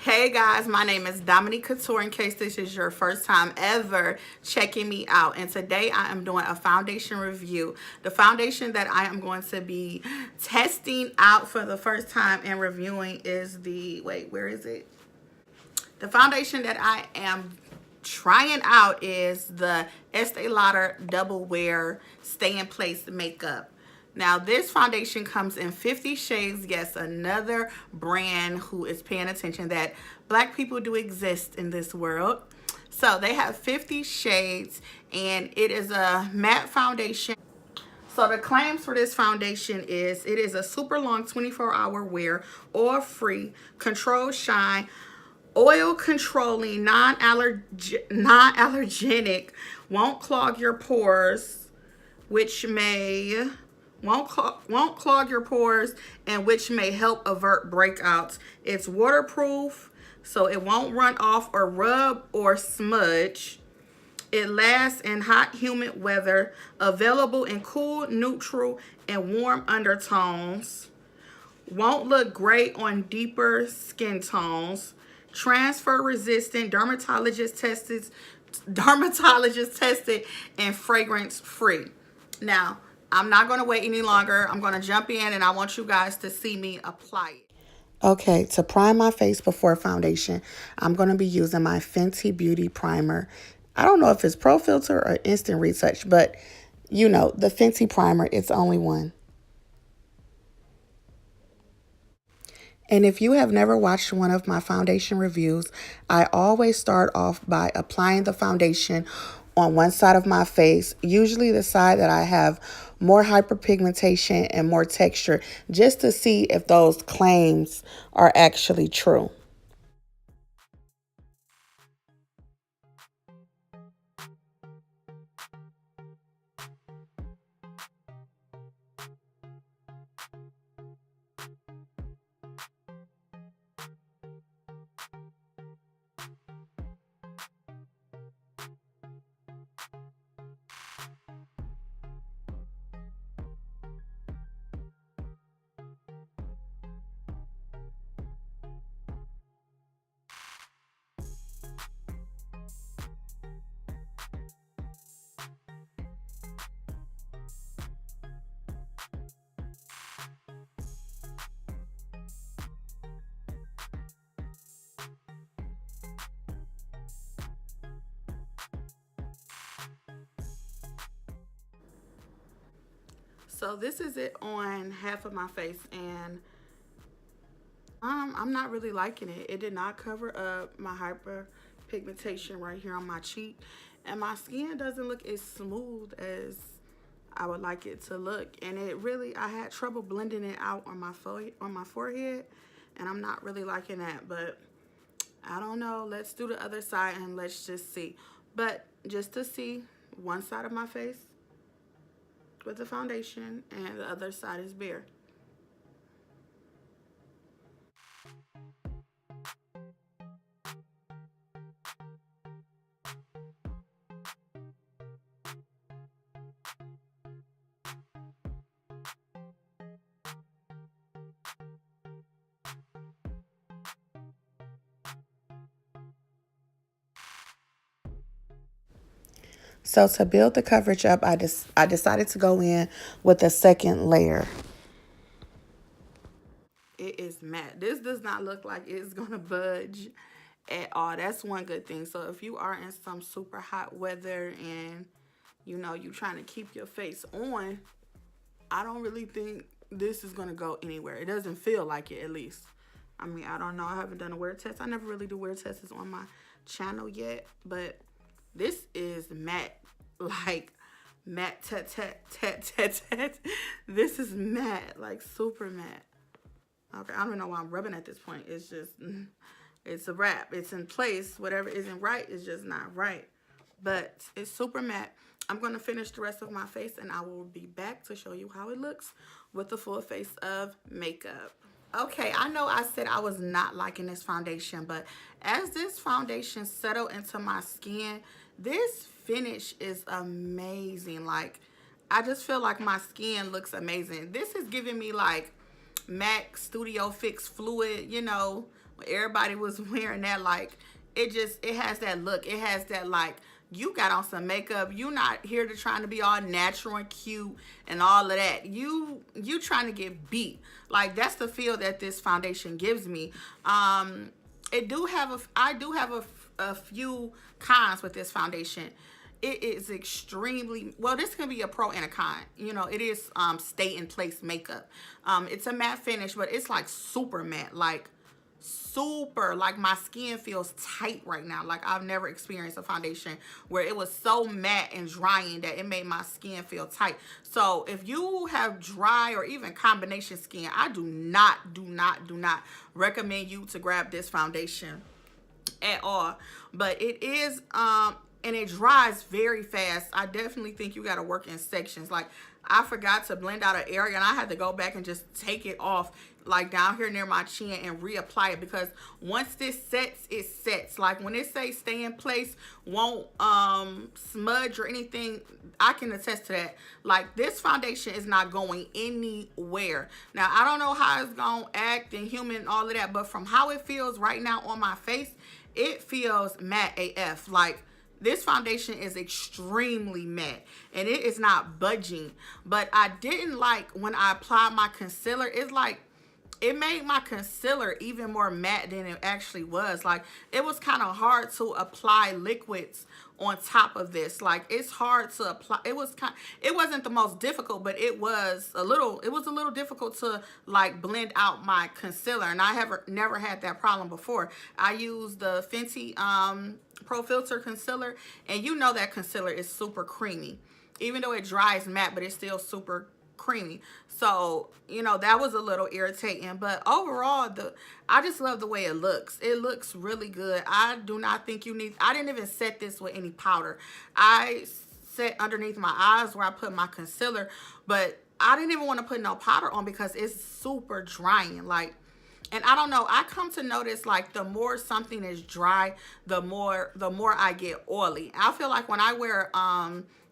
Hey guys, my name is Dominique Couture in case this is your first time ever checking me out. And today I am doing a foundation review. The foundation that I am going to be testing out for the first time and reviewing is where is it? The foundation that I am trying out is the Estee Lauder Double Wear Stay in Place Makeup. Now, this foundation comes in 50 shades. Yes, another brand who is paying attention that black people do exist in this world. So they have 50 shades, and it is a matte foundation. So the claims for this foundation is it is a super long 24-hour wear, oil-free, controlled shine, oil controlling, non-allergenic, won't clog your pores, which may won't clog your pores and which may help avert breakouts. It's waterproof, so it won't run off or rub or smudge. It lasts in hot, humid weather, available in cool, neutral, and warm undertones. Won't look great on deeper skin tones. Transfer resistant, dermatologist tested, and fragrance free. Now, I'm not going to wait any longer. I'm going to jump in and I want you guys to see me apply it. Okay, to prime my face before foundation, I'm going to be using my Fenty Beauty Primer. I don't know if it's Pro Filter or Instant Retouch, but you know, the Fenty Primer, it's only one. And if you have never watched one of my foundation reviews, I always start off by applying the foundation on one side of my face, usually the side that I have more hyperpigmentation and more texture, just to see if those claims are actually true. So this is it on half of my face, and I'm not really liking it. It did not cover up my hyperpigmentation right here on my cheek, and my skin doesn't look as smooth as I would like it to look. And I had trouble blending it out on my forehead, and I'm not really liking that. But I don't know. Let's do the other side and let's just see. But just to see one side of my face with the foundation and the other side is bare. So to build the coverage up, I decided to go in with a second layer. It is matte. This does not look like it's gonna budge at all. That's one good thing. So if you are in some super hot weather and you know you trying to keep your face on, I don't really think this is gonna go anywhere. It doesn't feel like it, at least. I mean, I don't know. I haven't done a wear test. I never really do wear tests on my channel yet, but this is matte, like matte, tat, tat, tat, tat, tat. This is matte, like super matte. Okay, I don't even know why I'm rubbing at this point. It's just, it's a wrap. It's in place. Whatever isn't right is just not right. But it's super matte. I'm going to finish the rest of my face and I will be back to show you how it looks with the full face of makeup. Okay, I know I said I was not liking this foundation, but as this foundation settled into my skin, this finish is amazing. Like, I just feel like my skin looks amazing. This is giving me like MAC Studio Fix Fluid, you know, Everybody was wearing that, like, it has that look. It has that, like, you got on some makeup. You not here to trying to be all natural and cute and all of that. You trying to get beat. Like, that's the feel that this foundation gives me. I do have a few cons with this foundation. It is extremely, well, this can be a pro and a con. You know, it is stay in place makeup. It's a matte finish, but it's like super matte, like super, like my skin feels tight right now. Like, I've never experienced a foundation where it was so matte and drying that it made my skin feel tight. So if you have dry or even combination skin, I do not recommend you to grab this foundation at all. But it is and it dries very fast. I definitely think you got to work in sections. Like, I forgot to blend out an area and I had to go back and just take it off, like down here near my chin, and reapply it, because once this sets, it sets. Like, when it says stay in place, won't smudge or anything, I can attest to that. Like, this foundation is not going anywhere. Now, I don't know how it's gonna act in human and all of that, but from how it feels right now on my face, it feels matte AF. Like, this foundation is extremely matte and it is not budging. But I didn't like when I applied my concealer. It's like, it made my concealer even more matte than it actually was. Like, it was kind of hard to apply liquids on top of this. Like, it's hard to apply. It wasn't the most difficult, but it was a little difficult to, like, blend out my concealer. And I never had that problem before. I used the Fenty Pro Filter concealer, and you know that concealer is super creamy. Even though it dries matte, but it's still super creamy. So, you know, that was a little irritating, but overall, I just love the way it looks. It looks really good. I do not think you need, I didn't even set this with any powder. I set underneath my eyes where I put my concealer, but I didn't even want to put no powder on because it's super drying. Like, and I don't know, I come to notice, like, the more something is dry, the more I get oily. I feel like when I wear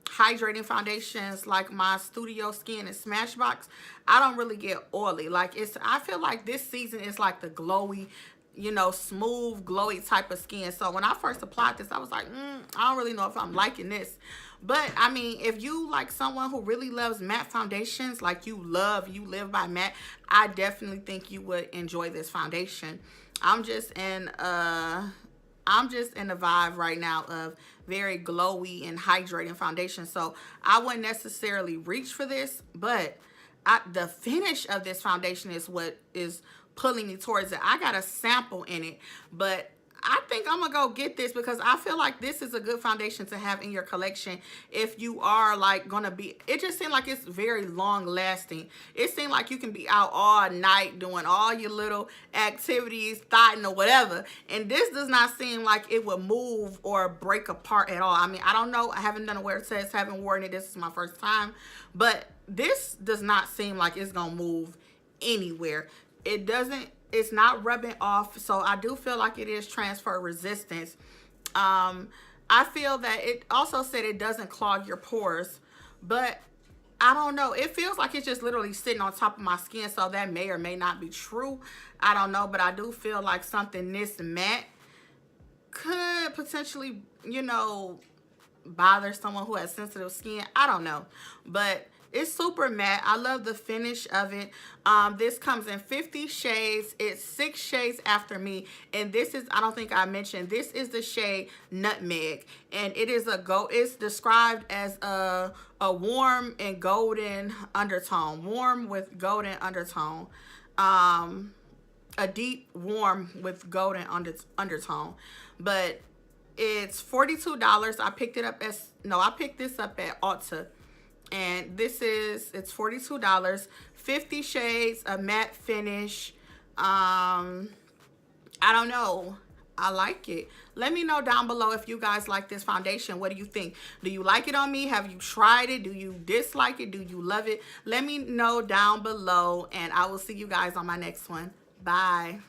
hydrating foundations like my Studio Skin and Smashbox, I don't really get oily. Like, I feel like this season is like the glowy, you know, smooth, glowy type of skin. So when I first applied this, I was like, I don't really know if I'm liking this. But I mean, if you like someone who really loves matte foundations, like you live by matte, I definitely think you would enjoy this foundation. I'm just in the vibe right now of very glowy and hydrating foundation. So I wouldn't necessarily reach for this, but the finish of this foundation is what is pulling me towards it. I got a sample in it, but I think I'm gonna go get this because I feel like this is a good foundation to have in your collection if you are like gonna be, it just seems like it's very long lasting. It seems like you can be out all night doing all your little activities, thotting or whatever, and this does not seem like it would move or break apart at all. I mean, I don't know, I haven't done a wear test, haven't worn it, this is my first time, but this does not seem like it's gonna move anywhere. It's not rubbing off, so I do feel like it is transfer resistance. I feel that it also said it doesn't clog your pores, but I don't know. It feels like it's just literally sitting on top of my skin, so that may or may not be true. I don't know, but I do feel like something this matte could potentially, you know, bother someone who has sensitive skin. I don't know, but it's super matte. I love the finish of it. This comes in 50 shades. It's 6 shades after me. And this is, I don't think I mentioned, this is the shade Nutmeg. And it is it's described as a warm and golden undertone. Warm with golden undertone. A deep warm with golden undertone. But it's $42. I picked this up at Ulta. And it's $42, 50 shades, a matte finish. I don't know. I like it. Let me know down below if you guys like this foundation. What do you think? Do you like it on me? Have you tried it? Do you dislike it? Do you love it? Let me know down below, and I will see you guys on my next one. Bye.